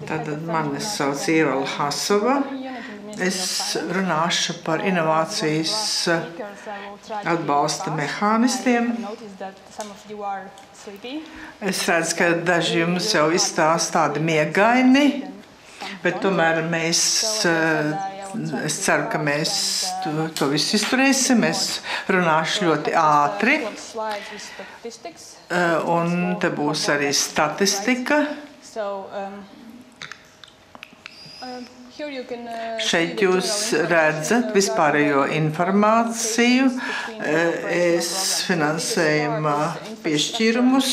Tātad mani sauc Ievala Hasova. Es runāšu par inovācijas atbalsta mehānismiem. Es redzu, ka daži jums jau izstāsta tādi miegaini, bet tomēr es ceru, ka mēs to visu izturēsim. Es runāšu ļoti ātri. Un te būs arī statistika. Šeit jūs redzat vispārējo informāciju, finansējuma piešķīrumus.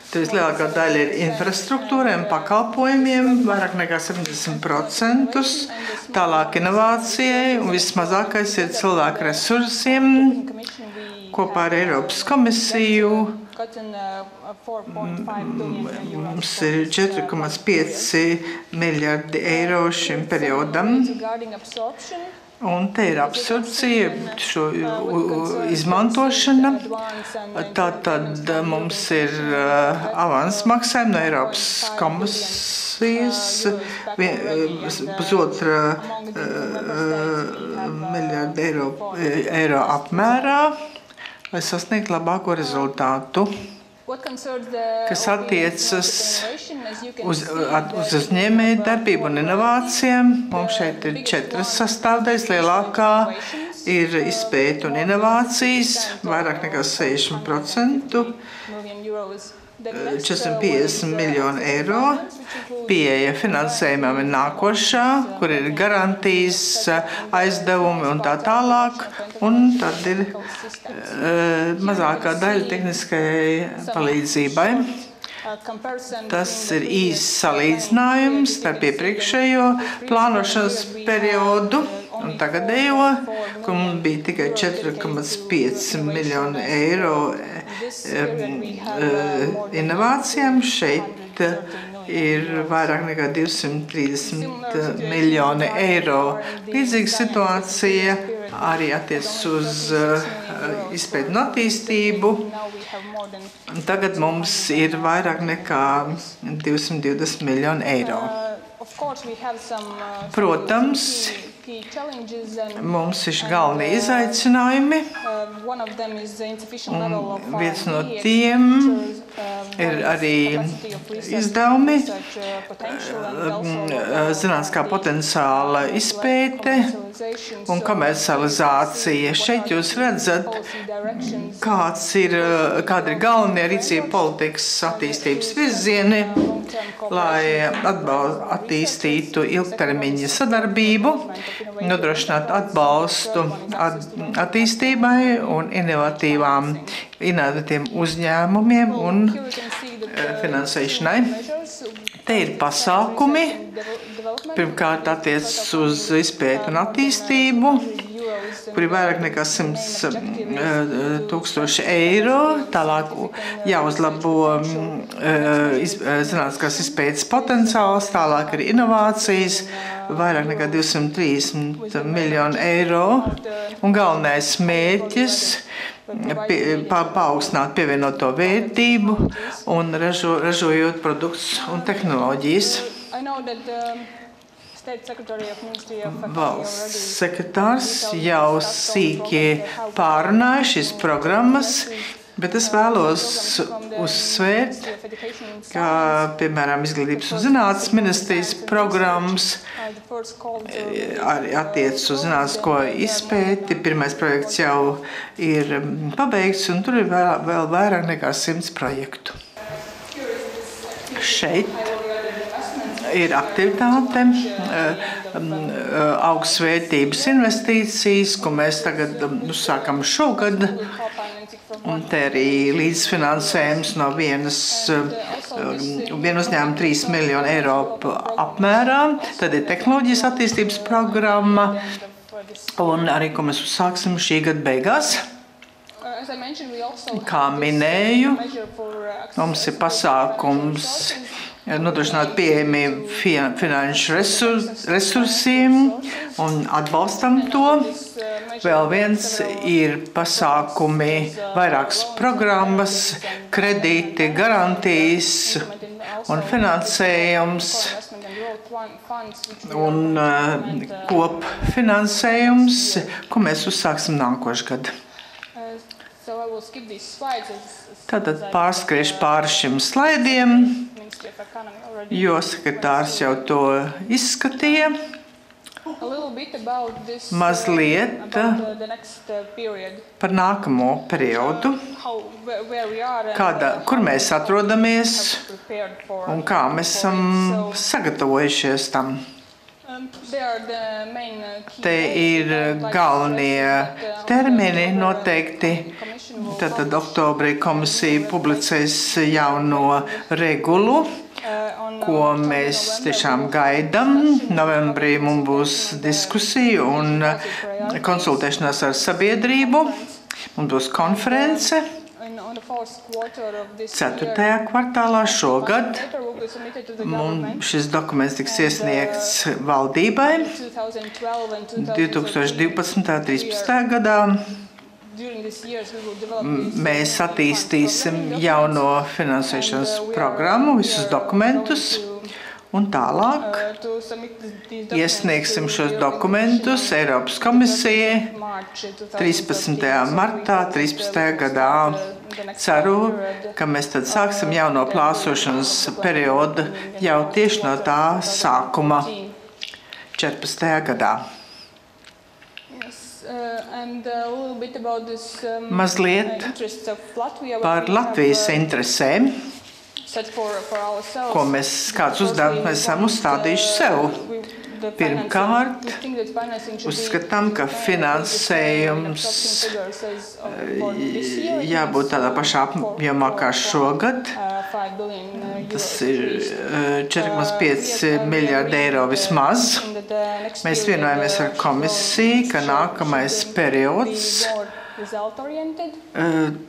Te vislielākā daļa ir infrastruktūrai un pakalpojumiem, vairāk nekā 70%, tālāk inovācijai un vismazākais ir cilvēku resursiem. Kopā ar Eiropas komisiju mums ir 4,5 miljardi eiro šim periodam. Un te ir absorpcija, šo izmantošana. Tātad mums ir avans maksājumi no Eiropas komisijas, 1,5 miljardi eiro apmērā, lai sasniegtu labāko rezultātu. Kas attiecas uz uzņēmēju darbību un inovācijām. Mums šeit ir 4 sastāvdaļas. Lielākā ir izpēta un inovācijas, vairāk nekā 60%, 450 miljonu eiro. Pieeja finansējumam ir nākošā, kur ir garantijas, aizdevumi un tā tālāk. Un tad ir mazākā daļa tehniskajai palīdzībai. Tas ir īsts salīdzinājums starp iepriekšējo plānošanas periodu un tagadējo, kur mums bija tikai 4,5 miljonu eiro inovācijām. Šeit ir vairāk nekā 230 miljoni eiro. Līdzīga situācija arī attiecas uz izpēti un attīstību. Tagad mums ir vairāk nekā 220 miljoni eiro. Protams, mums ir galvenie izaicinājumi, un viens no tiem ir arī izdevumi, zinātniskā potenciāla izpēte un komercializācija. Šeit jūs redzat, kāda ir galvenie rīcība politikas attīstības virzieni, lai attīstītu ilgtermiņa sadarbību, nodrošināt atbalstu attīstībai un inovatīviem uzņēmumiem un finansēšanai. Te ir pasākumi. Pirmkārt attiecas uz izpēti un attīstību, kur ir vairāk nekā 100,000 eiro. Tālāk jāuzlabo zinātniskās izpētes potenciāls, tālāk ir inovācijas, vairāk nekā 230 miljonu eiro. Un galvenais mērķis paaugstināt pievienoto vērtību un ražojot produktus un tehnoloģijas. Valsts sekretārs jau sīki pārunāja šīs programmas, bet es vēlos uzsvērt, ka, piemēram, Izglītības un zinātnes ministrijas programmas arī attiecas uz zinātnisko izpēti. Pirmais projekts jau ir pabeigts, un tur ir vēl vairāk nekā 100 projektu. Šeit ir aktivitāte, augstsvērtības investīcijas, ko mēs tagad uzsākam šogad. Un te arī līdzfinansējums no viena uzņēmuma 3 miljonu eiro apmērā. Tad ir tehnoloģijas attīstības programma, un arī, ko mēs uzsāksim šī gada beigās. Kā minēju, mums ir pasākums nodrošināt pieejamību finanšu resursiem un atbalstam to. Vēl viens ir pasākumi, vairākas programmas, kredīti, garantijas un finansējums un kopfinansējums, ko mēs uzsāksim nākošu gadu. Tātad pārskriešu pāri šim slaidiem, jo sekretārs jau to izskatīja. Mazliet par nākamo periodu, kur mēs atrodamies un kā mēs esam sagatavojušies tam. Te ir galvenie termini noteikti. Tātad oktobrī komisija publicēs jauno regulu, ko mēs tiešām gaidām. Novembrī mums būs diskusija un konsultēšanās ar sabiedrību. Mums būs konference 4. kvartālā šogad. Šis dokuments tiks iesniegts valdībai 2012. un 2013. gadā. Mēs attīstīsim jauno finansēšanas programmu, visus dokumentus, un tālāk iesniegsim šos dokumentus Eiropas komisijai 13. martā 13. gadā. Ceru, ka mēs tad sāksim jauno plāsošanas periodu jau tieši no tā sākuma 14. gadā. Mazliet par Latvijas interesēm, kādus uzdevumus mēs esam uzstādījuši sev. Pirmkārt, uzskatām, ka finansējums jābūt tādā pašā apjomā kā šogad. Tas ir 4,5 miljārdi eiro vismaz. Mēs vienojamies ar komisiju, ka nākamais periods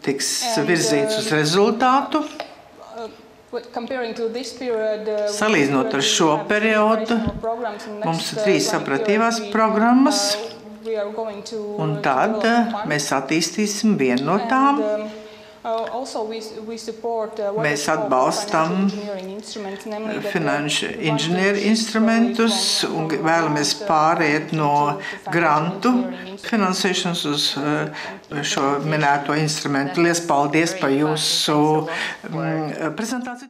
tiks virzīts uz rezultātu. Salīdzinot ar šo periodu, mums ir 3 operatīvās programmas, un tad mēs attīstīsim vienu no tām. Mēs atbalstam finanšu inženieru instrumentus un vēlamies pāriet no grantu finansēšanas uz šo minēto instrumentu. Liels paldies par jūsu prezentāciju!